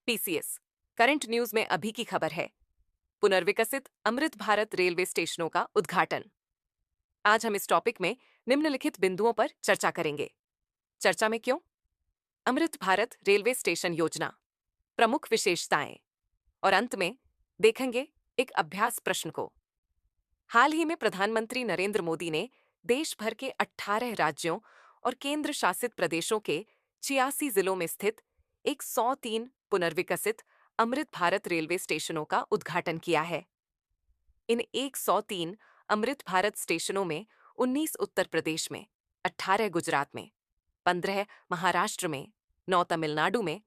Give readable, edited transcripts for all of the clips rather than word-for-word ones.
PCS current news में अभी की खबर है। पुनर्विकसित अमृत भारत रेलवे स्टेशनों का उद्घाटन। आज हम इस टॉपिक में निम्नलिखित बिंदुओं पर चर्चा करेंगे। चर्चा में क्यों, अमृत भारत रेलवे स्टेशन योजना, प्रमुख विशेषताएं, और अंत में देखेंगे एक अभ्यास प्रश्न को। हाल ही में प्रधानमंत्री नरेंद्र मोदी ने देश भर के 18 राज्यों और केंद्र शासित प्रदेशों के 86 जिलों में स्थित 103 पुनर्विकसित अमृत भारत रेलवे स्टेशनों का उद्घाटन किया है। इन 103 अमृत भारत स्टेशनों में 19 उत्तर प्रदेश में, 18 गुजरात में, 15 महाराष्ट्र में, 9 तमिलनाडु में,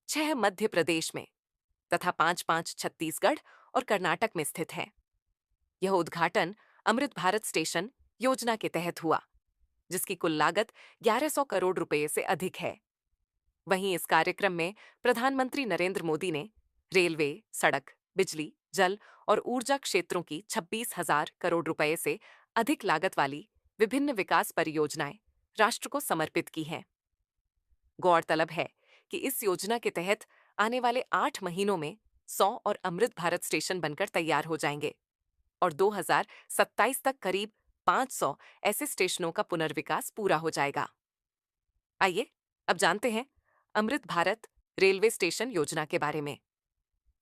6 मध्य प्रदेश में तथा 5 छत्तीसगढ़ और कर्नाटक में स्थित है। यह उद्घाटन अमृत भारत स्टेशन योजना के तहत हुआ, जिसकी कुल लागत 1100 करोड़ रुपए से अधिक है। वहीं इस कार्यक्रम में प्रधानमंत्री नरेंद्र मोदी ने रेलवे, सड़क, बिजली, जल और ऊर्जा क्षेत्रों की 26,000 करोड़ रुपए से अधिक लागत वाली विभिन्न विकास परियोजनाएं राष्ट्र को समर्पित की हैं। गौरतलब है कि इस योजना के तहत आने वाले 8 महीनों में 100 और अमृत भारत स्टेशन बनकर तैयार हो जाएंगे और 2027 तक करीब 500 ऐसे स्टेशनों का पुनर्विकास पूरा हो जाएगा। आइए अब जानते हैं अमृत भारत रेलवे स्टेशन योजना के बारे में।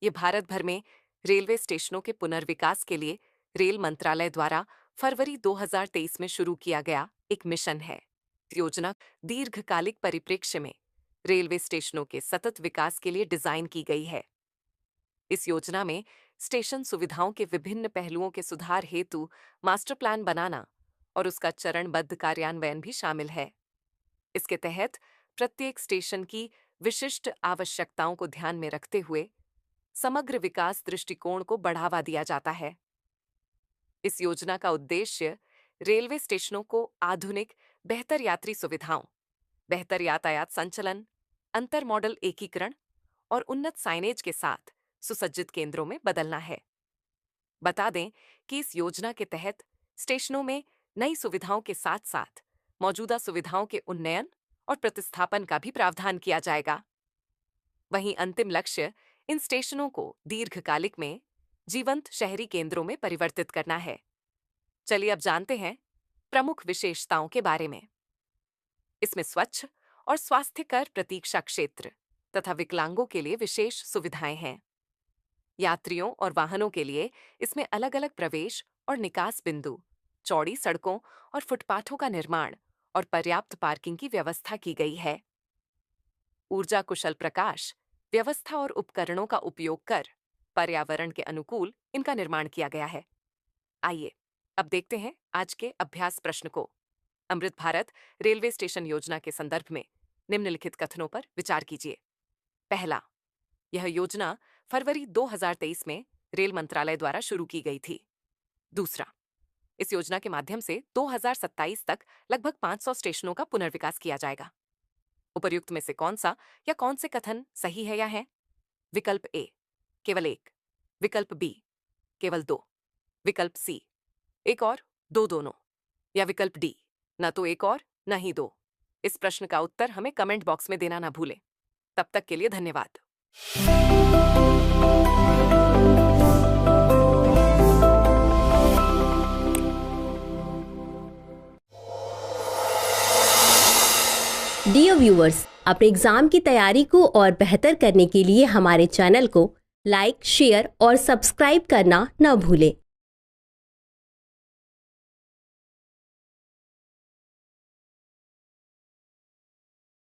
ये भारत भर में रेलवे स्टेशनों के पुनर्विकास के लिए रेल मंत्रालय द्वारा फरवरी 2023 में शुरू किया गया एक मिशन है। योजना दीर्घकालिक परिप्रेक्ष्य में रेलवे स्टेशनों के सतत विकास के लिए डिजाइन की गई है। इस योजना में स्टेशन सुविधाओं के विभिन्न पहलुओं के सुधार हेतु मास्टर प्लान बनाना और उसका चरणबद्ध कार्यान्वयन भी शामिल है। इसके तहत प्रत्येक स्टेशन की विशिष्ट आवश्यकताओं को ध्यान में रखते हुए समग्र विकास दृष्टिकोण को बढ़ावा दिया जाता है। इस योजना का उद्देश्य रेलवे स्टेशनों को आधुनिक, बेहतर यात्री सुविधाओं, बेहतर यातायात संचलन, अंतर मॉडल एकीकरण और उन्नत साइनेज के साथ सुसज्जित केंद्रों में बदलना है। बता दें कि इस योजना के तहत स्टेशनों में नई सुविधाओं के साथ साथ मौजूदा सुविधाओं के उन्नयन और प्रतिस्थापन का भी प्रावधान किया जाएगा। वहीं अंतिम लक्ष्य इन स्टेशनों को दीर्घकालिक में जीवंत शहरी केंद्रों में परिवर्तित करना है। चलिए अब जानते हैं प्रमुख विशेषताओं के बारे में। इसमें स्वच्छ और स्वास्थ्यकर प्रतीक्षा क्षेत्र तथा विकलांगों के लिए विशेष सुविधाएं हैं। यात्रियों और वाहनों के लिए इसमें अलग अलग प्रवेश और निकास बिंदु, चौड़ी सड़कों और फुटपाथों का निर्माण और पर्याप्त पार्किंग की व्यवस्था की गई है। ऊर्जा कुशल प्रकाश व्यवस्था और उपकरणों का उपयोग कर पर्यावरण के अनुकूल इनका निर्माण किया गया है। आइए अब देखते हैं आज के अभ्यास प्रश्न को। अमृत भारत रेलवे स्टेशन योजना के संदर्भ में निम्नलिखित कथनों पर विचार कीजिए। पहला, यह योजना फरवरी 2023 में रेल मंत्रालय द्वारा शुरू की गई थी। दूसरा, इस योजना के माध्यम से 2027 तक लगभग 500 स्टेशनों का पुनर्विकास किया जाएगा। उपर्युक्त में से कौन सा या कौन से कथन सही है या है? विकल्प ए केवल 1, विकल्प बी केवल 2, विकल्प सी एक और 2 दोनों, या विकल्प डी न तो एक और न ही 2। इस प्रश्न का उत्तर हमें कमेंट बॉक्स में देना ना भूलें। तब तक के लिए धन्यवाद। डियर व्यूअर्स, अपने एग्जाम की तैयारी को और बेहतर करने के लिए हमारे चैनल को लाइक, शेयर और सब्सक्राइब करना न भूलें।